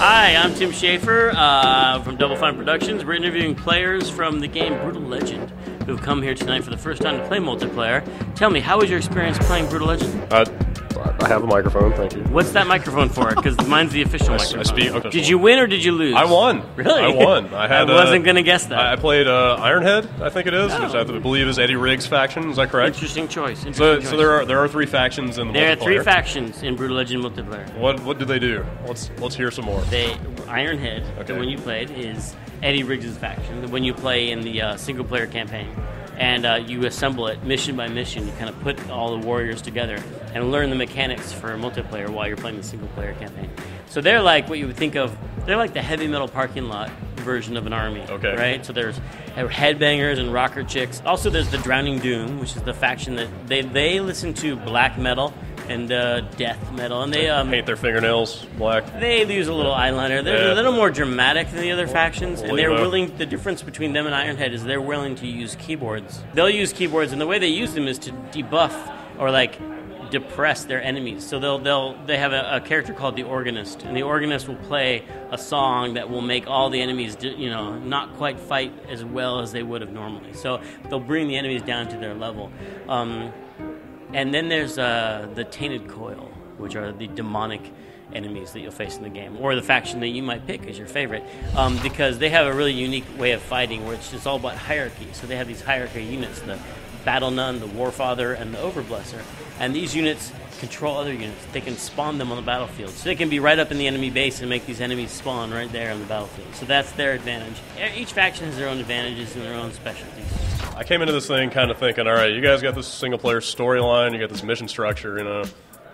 Hi, I'm Tim Schafer from Double Fine Productions. We're interviewing players from the game Brütal Legend who've come here tonight for the first time to play multiplayer. Tell me, how was your experience playing Brütal Legend? I have a microphone, thank you. What's that microphone for? Because mine's the official microphone. I speak official. Did you win or did you lose? I won. Really? I won. I wasn't going to guess that. I played Ironhead, I think it is, which I believe is Eddie Riggs' faction. Is that correct? Interesting choice. So there are three factions in the multiplayer. There are three factions in Brütal Legend multiplayer. What do they do? Let's hear some more. Ironhead, the one you played, is Eddie Riggs' faction. The one you play in the single-player campaign. And you assemble it mission by mission. You kind of put all the warriors together and learn the mechanics for multiplayer while you're playing the single-player campaign. So they're like what you would think of, they're like the heavy metal parking lot version of an army, right? So there's headbangers and rocker chicks. Also there's the Drowning Doom, which is the faction that they listen to black metal and death metal, and they paint their fingernails black. They use a little eyeliner. They're a little more dramatic than the other factions, and they're willing. The difference between them and Ironhead is they're willing to use keyboards. They'll use keyboards, and the way they use them is to debuff or like depress their enemies. So they have a character called the Organist, and the Organist will play a song that will make all the enemies not quite fight as well as they would have normally. So they'll bring the enemies down to their level. And then there's the Tainted Coil, which are the demonic enemies that you'll face in the game, or the faction that you might pick as your favorite, because they have a really unique way of fighting where it's all about hierarchy. So they have these hierarchy units, the Battle Nun, the Warfather, and the Overblesser. And these units control other units. They can spawn them on the battlefield. So they can be right up in the enemy base and make these enemies spawn right there on the battlefield. So that's their advantage. Each faction has their own advantages and their own specialties. I came into this thing kind of thinking, all right, you guys got this single-player storyline, you got this mission structure,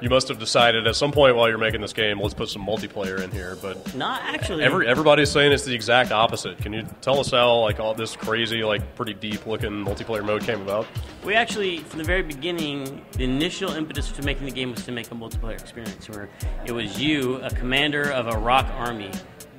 you must have decided at some point while you're making this game, let's put some multiplayer in here, but not actually. Everybody's saying it's the exact opposite. Can you tell us how all this crazy, pretty deep-looking multiplayer mode came about? We actually, from the very beginning, the initial impetus for making the game was to make a multiplayer experience where it was you, a commander of a rock army,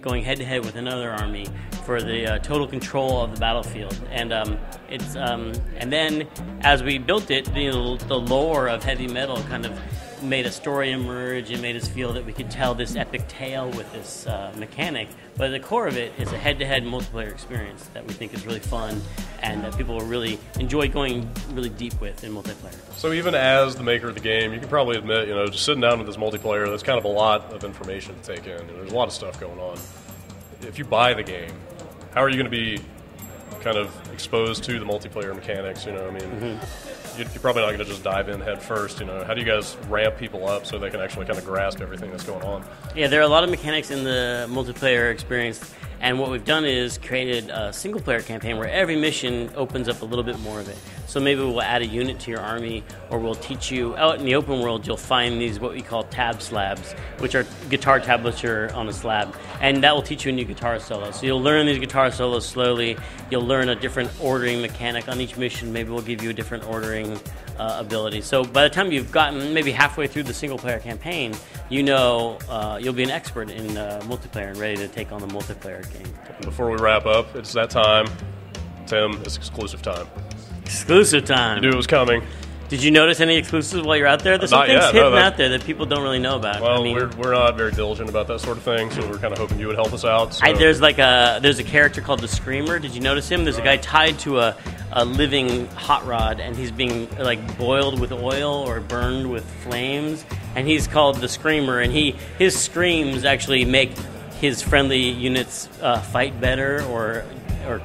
going head-to-head with another army for the total control of the battlefield. And and then as we built it, the lore of heavy metal kind of made a story emerge and made us feel that we could tell this epic tale with this mechanic. But at the core of it is a head-to-head multiplayer experience that we think is really fun and that people will really enjoy going really deep with in multiplayer. So even as the maker of the game, you can probably admit, just sitting down with this multiplayer, that's kind of a lot of information to take in. There's a lot of stuff going on. If you buy the game, how are you going to be kind of exposed to the multiplayer mechanics? You're probably not going to just dive in head first. How do you guys ramp people up so they can actually kind of grasp everything that's going on? Yeah, there are a lot of mechanics in the multiplayer experience, and what we've done is created a single-player campaign where every mission opens up a little bit more of it. So maybe we'll add a unit to your army, or we'll teach you, out in the open world, you'll find these what we call tab slabs, which are guitar tablature on a slab, and that will teach you a new guitar solo. So you'll learn these guitar solos slowly, you'll learn a different ordering mechanic on each mission, maybe we'll give you a different ordering ability. So by the time you've gotten maybe halfway through the single-player campaign, you'll be an expert in multiplayer and ready to take on the multiplayer game. Before we wrap up, it's that time. Tim, it's exclusive time. Exclusive time. You knew it was coming. Did you notice any exclusives while you're out there? There's some things hidden out there that people don't really know about. Well, we're not very diligent about that sort of thing, so we're kind of hoping you would help us out. So. There's a character called the Screamer. Did you notice him? There's a guy tied to a living hot rod, and he's being boiled with oil or burned with flames, and he's called the Screamer. And his screams actually make his friendly units fight better or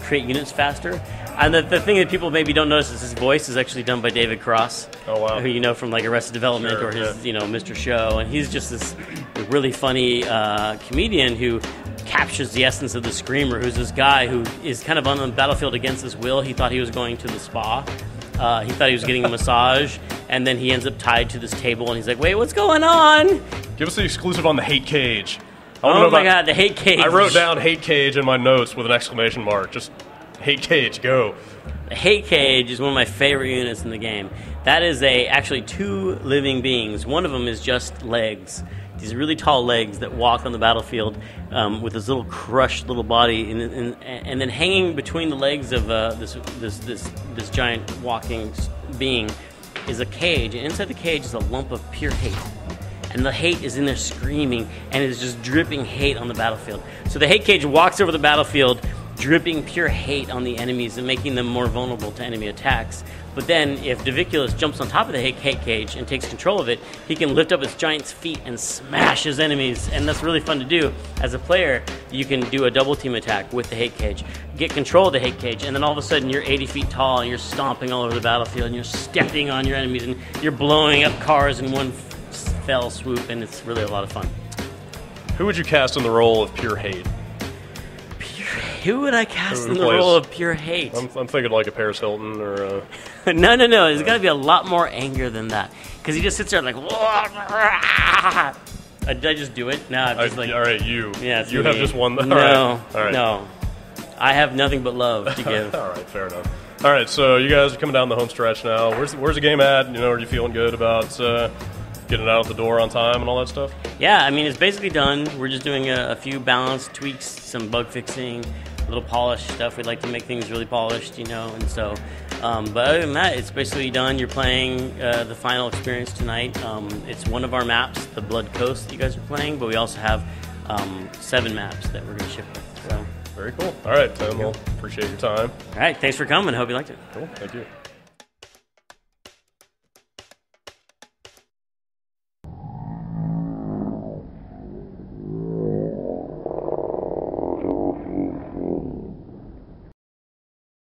create units faster. And the thing that people maybe don't notice is his voice is actually done by David Cross, who you know from Arrested Development or his Mr. Show, and he's just this really funny comedian who captures the essence of the Screamer, who's this guy who is kind of on the battlefield against his will. He thought he was going to the spa. He thought he was getting a massage, and then he ends up tied to this table, and he's like, wait, what's going on? Give us the exclusive on the hate cage. Oh my god, the hate cage. I wrote down hate cage in my notes with an exclamation mark. Just hate cage, go. The hate cage is one of my favorite units in the game. That is actually two living beings. One of them is just legs. These really tall legs that walk on the battlefield with this little crushed little body, and then hanging between the legs of this giant walking being is a cage, and inside the cage is a lump of pure hate. and the hate is in there screaming, and is just dripping hate on the battlefield. So the hate cage walks over the battlefield, dripping pure hate on the enemies and making them more vulnerable to enemy attacks. But then, if Daviculus jumps on top of the hate cage and takes control of it, he can lift up his giant feet and smash his enemies, and that's really fun to do. As a player, you can do a double team attack with the hate cage, get control of the hate cage, and then all of a sudden you're 80 feet tall and you're stomping all over the battlefield and you're stepping on your enemies and you're blowing up cars in one fell swoop, and it's really a lot of fun. Who would you cast in the role of pure hate? Who would I cast in the role of pure hate? I'm thinking like a Paris Hilton or a... No. There's got to be a lot more anger than that. Because he just sits there like... Did I just do it? No, I'm just like... All right, you. Yeah, you have just won the... No, all right. No. I have nothing but love to give. All right, fair enough. All right, so you guys are coming down the home stretch now. Where's the game at? Are you feeling good about getting it out the door on time and all that stuff? Yeah, I mean, it's basically done. We're just doing a few balance tweaks, some bug fixing, a little polish stuff. We'd like to make things really polished, and so... but other than that, it's basically done. You're playing the final experience tonight. It's one of our maps, the Blood Coast, that you guys are playing, but we also have 7 maps that we're going to ship with. So. Very cool. All right, Tim, well, appreciate your time. All right, thanks for coming. Hope you liked it. Cool, thank you.